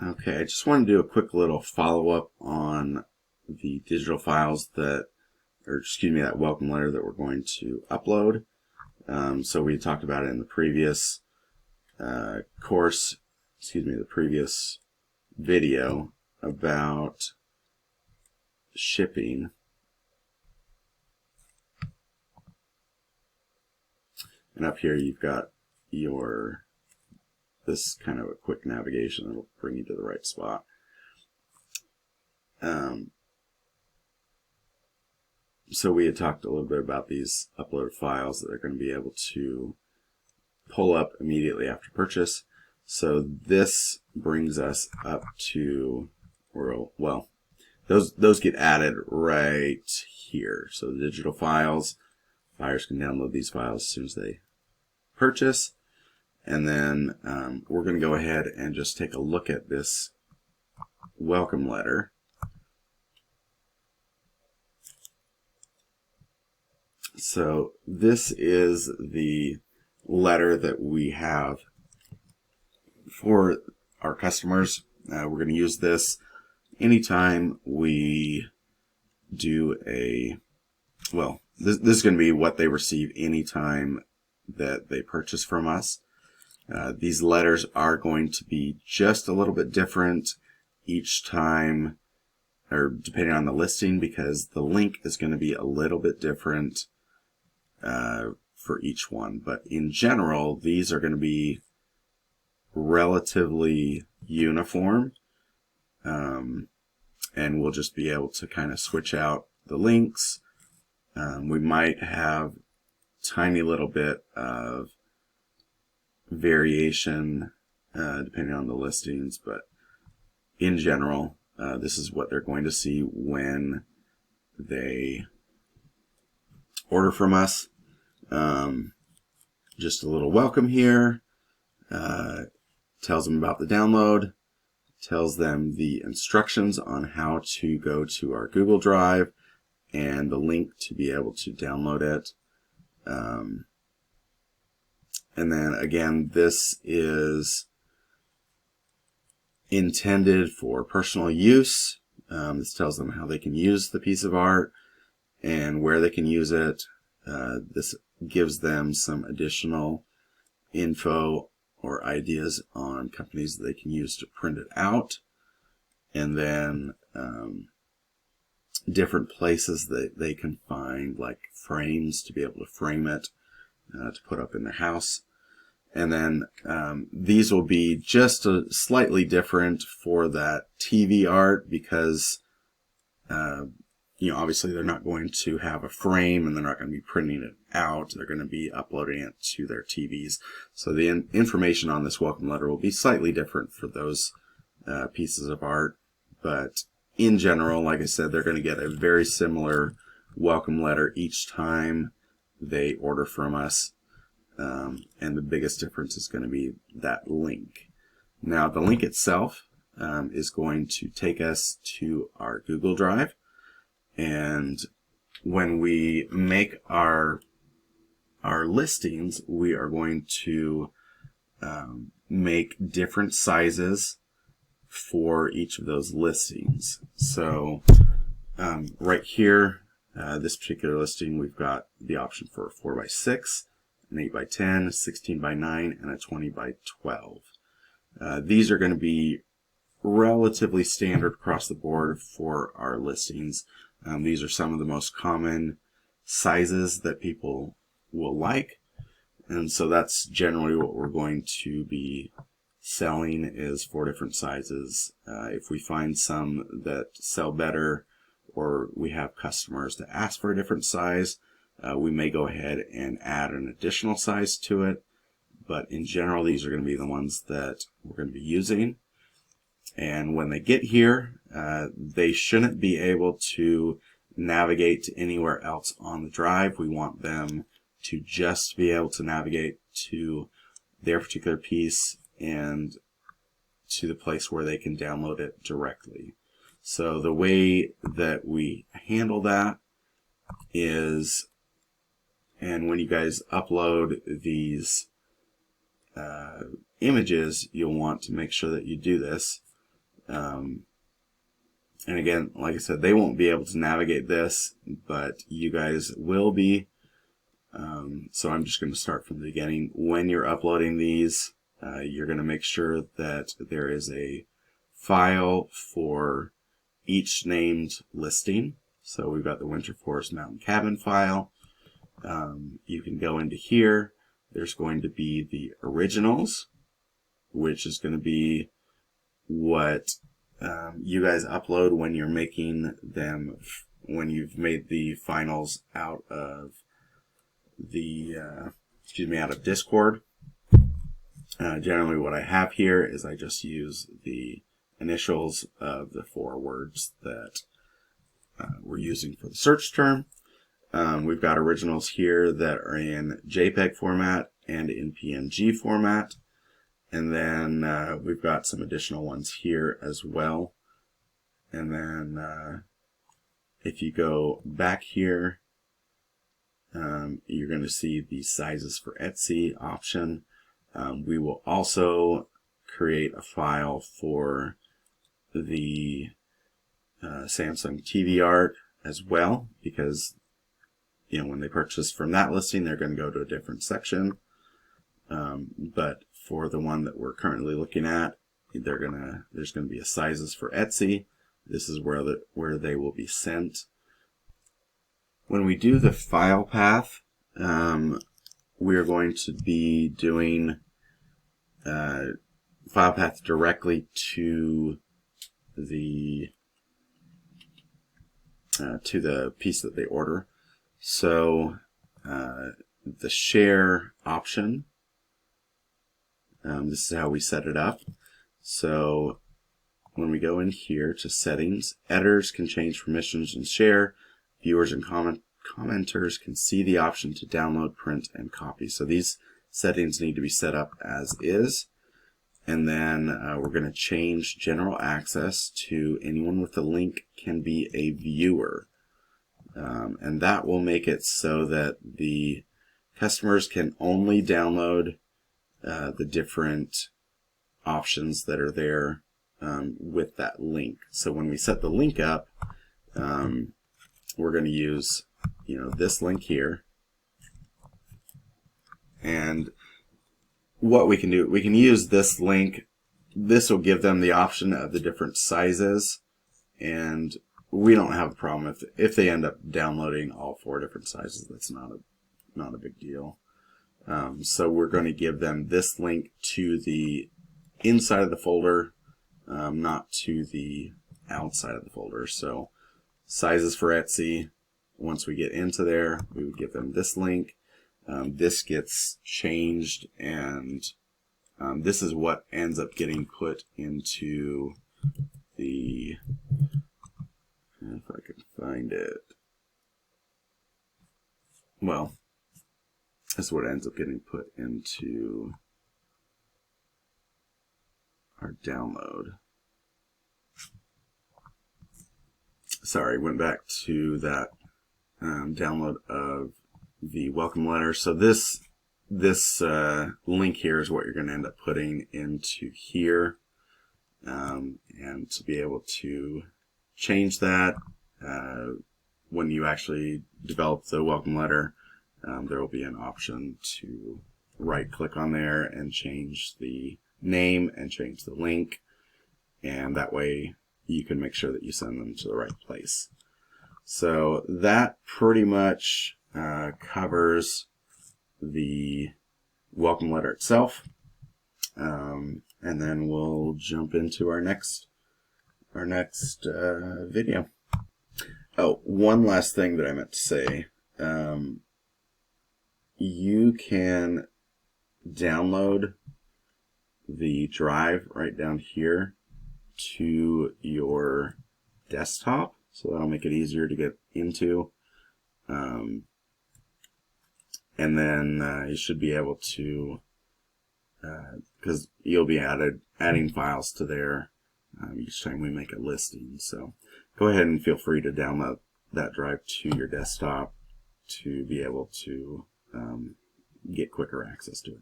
Okay, I just want to do a quick little follow-up on the digital files that, or excuse me, that welcome letter that we're going to upload. So we talked about it in the previous the previous video about shipping. And up here you've got this kind of a quick navigation that'll bring you to the right spot. So we had talked a little bit about these uploaded files that they're going to be able to pull up immediately after purchase. So this brings us up to, well, those get added right here. So the digital files, buyers can download these files as soon as they purchase. And then we're going to go ahead and just take a look at this welcome letter. So this is the letter that we have for our customers. We're going to use this anytime we do this is going to be what they receive anytime that they purchase from us. These letters are going to be just a little bit different each time, or depending on the listing, because the link is going to be a little bit different for each one. But in general, these are going to be relatively uniform, and we'll just be able to kind of switch out the links. We might have tiny little bit of variation depending on the listings, but in general, this is what they're going to see when they order from us. Just a little welcome here, tells them about the download, tells them the instructions on how to go to our Google Drive and the link to be able to download it. And then again, this is intended for personal use. This tells them how they can use the piece of art and where they can use it. This gives them some additional info or ideas on companies that they can use to print it out. And then different places that they can find, like frames, to be able to frame it to put up in their house. And then these will be just slightly different for that TV art, because obviously they're not going to have a frame and they're not going to be printing it out. They're going to be uploading it to their TVs. So the information on this welcome letter will be slightly different for those pieces of art. But in general, like I said, they're going to get a very similar welcome letter each time they order from us. And the biggest difference is going to be that link. Now, the link itself is going to take us to our Google Drive. And when we make our listings, we are going to make different sizes for each of those listings. So right here, this particular listing, we've got the option for a 4x6, an 8x10, a 16x9, and a 20x12. These are going to be relatively standard across the board for our listings. These are some of the most common sizes that people will like, and so that's generally what we're going to be selling, is 4 different sizes. If we find some that sell better, or we have customers that ask for a different size, we may go ahead and add an additional size to it. But in general, these are going to be the ones that we're going to be using. And when they get here, they shouldn't be able to navigate to anywhere else on the drive. We want them to just be able to navigate to their particular piece and to the place where they can download it directly. So the way that we handle that is, and when you guys upload these images, you'll want to make sure that you do this. And again, like I said, they won't be able to navigate this, but you guys will be. So I'm just going to start from the beginning. When you're uploading these, you're going to make sure that there is a file for each named listing. So we've got the Winter Forest Mountain Cabin file. You can go into here. There's going to be the originals, which is going to be what you guys upload when you're making them, when you've made the finals out of the, out of Discord. Generally what I have here is I just use the initials of the 4 words that we're using for the search term. We've got originals here that are in JPEG format and in PNG format. And then we've got some additional ones here as well. And then if you go back here, you're going to see the sizes for Etsy option. We will also create a file for the Samsung TV art as well, because when they purchase from that listing, they're going to go to a different section. But for the one that we're currently looking at, there's going to be a sizes for Etsy. This is where they will be sent. When we do the file path, we're going to be doing file path directly to the piece that they order. So the share option, this is how we set it up. So when we go in here to settings, editors can change permissions and share. Viewers and commenters can see the option to download, print, and copy. So these settings need to be set up as is. And then we're going to change general access to anyone with a link can be a viewer. And that will make it so that the customers can only download the different options that are there with that link. So when we set the link up, we're going to use this link here. And what we can do, we can use this link. This will give them the option of the different sizes, and we don't have a problem if they end up downloading all 4 different sizes. That's not a big deal. So we're going to give them this link to the inside of the folder, not to the outside of the folder. So sizes for Etsy, once we get into there, we would give them this link. This gets changed, and this is what ends up getting put into the, if I can find it, well, this is what ends up getting put into our download. Sorry, went back to that download of the welcome letter. So this link here is what you're going to end up putting into here, and to be able to change that when you actually develop the welcome letter, there will be an option to right click on there and change the name and change the link, and that way you can make sure that you send them to the right place. So that pretty much covers the welcome letter itself, and then we'll jump into our next video. Oh, one last thing that I meant to say. You can download the drive right down here to your desktop, so that'll make it easier to get into. And then you should be able to, because you'll be adding files to there each time we make a listing. So go ahead and feel free to download that drive to your desktop to be able to get quicker access to it.